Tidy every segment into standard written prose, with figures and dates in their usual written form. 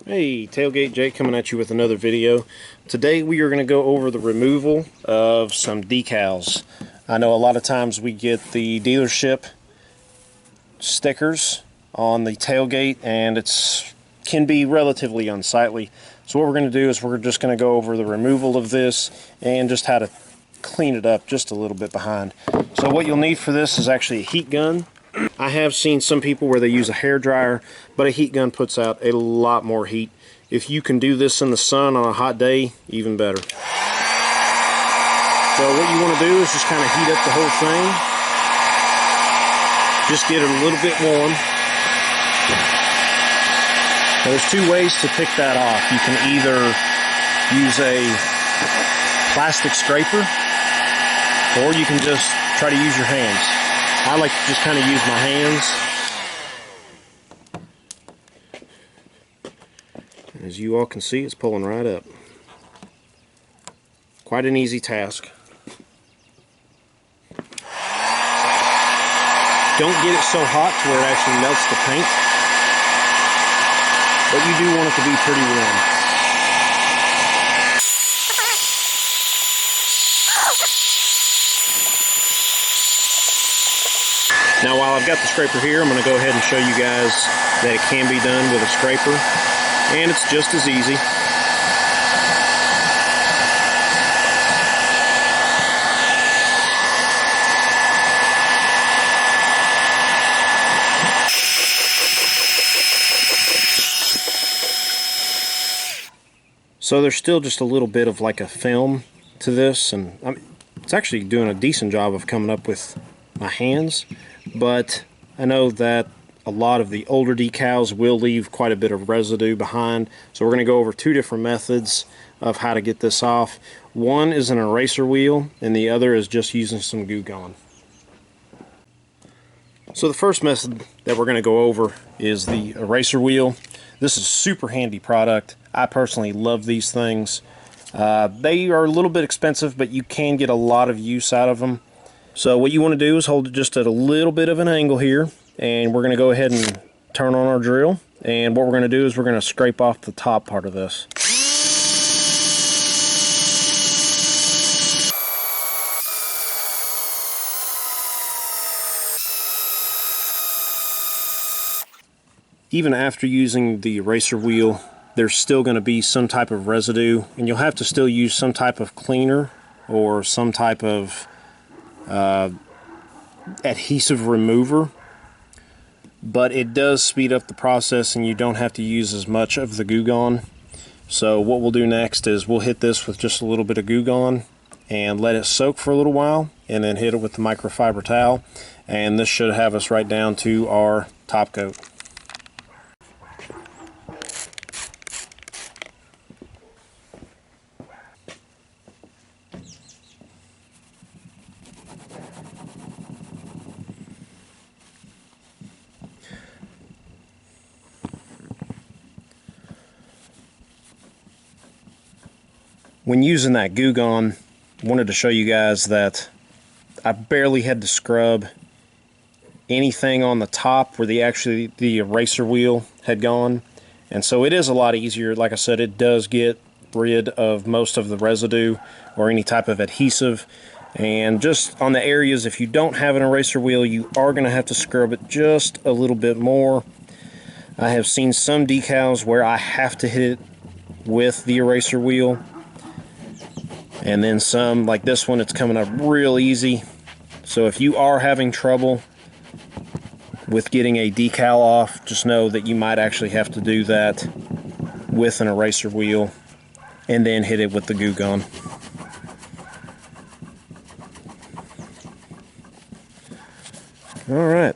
Hey, Tailgate Jake coming at you with another video. Today we are going to go over the removal of some decals. I know a lot of times we get the dealership stickers on the tailgate and it can be relatively unsightly. So what we're going to do is we're just going to go over the removal of this and just how to clean it up just a little bit behind. So what you'll need for this is actually a heat gun. I have seen some people where they use a hair dryer, but a heat gun puts out a lot more heat. If you can do this in the sun on a hot day, even better. So what you want to do is just kind of heat up the whole thing. Just get it a little bit warm. Now, there's two ways to pick that off. You can either use a plastic scraper, or you can just try to use your hands. I like to just kind of use my hands. As you all can see, it's pulling right up. Quite an easy task. Don't get it so hot to where it actually melts the paint, but you do want it to be pretty warm. Now, while I've got the scraper here, I'm going to go ahead and show you guys that it can be done with a scraper, and it's just as easy. So there's still just a little bit of like a film to this, and it's actually doing a decent job of coming up with my hands. But I know that a lot of the older decals will leave quite a bit of residue behind. So we're going to go over two different methods of how to get this off. One is an eraser wheel, and the other is just using some Goo Gone. So the first method that we're going to go over is the eraser wheel. This is a super handy product. I personally love these things. They are a little bit expensive, but you can get a lot of use out of them. So what you want to do is hold it just at a little bit of an angle here, and we're going to go ahead and turn on our drill, and what we're going to do is we're going to scrape off the top part of this. Even after using the eraser wheel, there's still going to be some type of residue, and you'll have to still use some type of cleaner or some type of adhesive remover, but it does speed up the process and you don't have to use as much of the Goo Gone. So what we'll do next is we'll hit this with just a little bit of Goo Gone and let it soak for a little while, and then hit it with the microfiber towel, and this should have us right down to our top coat. When using that Goo Gone, I wanted to show you guys that I barely had to scrub anything on the top where the eraser wheel had gone. And so it is a lot easier. Like I said, it does get rid of most of the residue or any type of adhesive. And just on the areas, if you don't have an eraser wheel, you are going to have to scrub it just a little bit more. I have seen some decals where I have to hit it with the eraser wheel. And then some, like this one, it's coming up real easy. So if you are having trouble with getting a decal off, just know that you might actually have to do that with an eraser wheel and then hit it with the Goo Gone. Alright.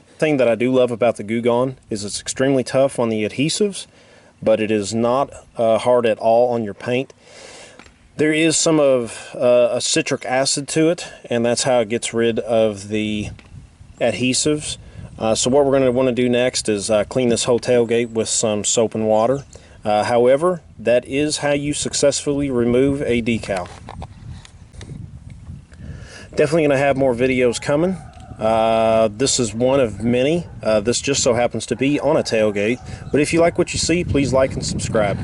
The thing that I do love about the Goo Gone is it's extremely tough on the adhesives, but it is not hard at all on your paint. There is some of a citric acid to it, and that's how it gets rid of the adhesives. So what we're going to want to do next is clean this whole tailgate with some soap and water. However, that is how you successfully remove a decal. Definitely going to have more videos coming This is one of many. This just so happens to be on a tailgate. But if you like what you see, please like and subscribe.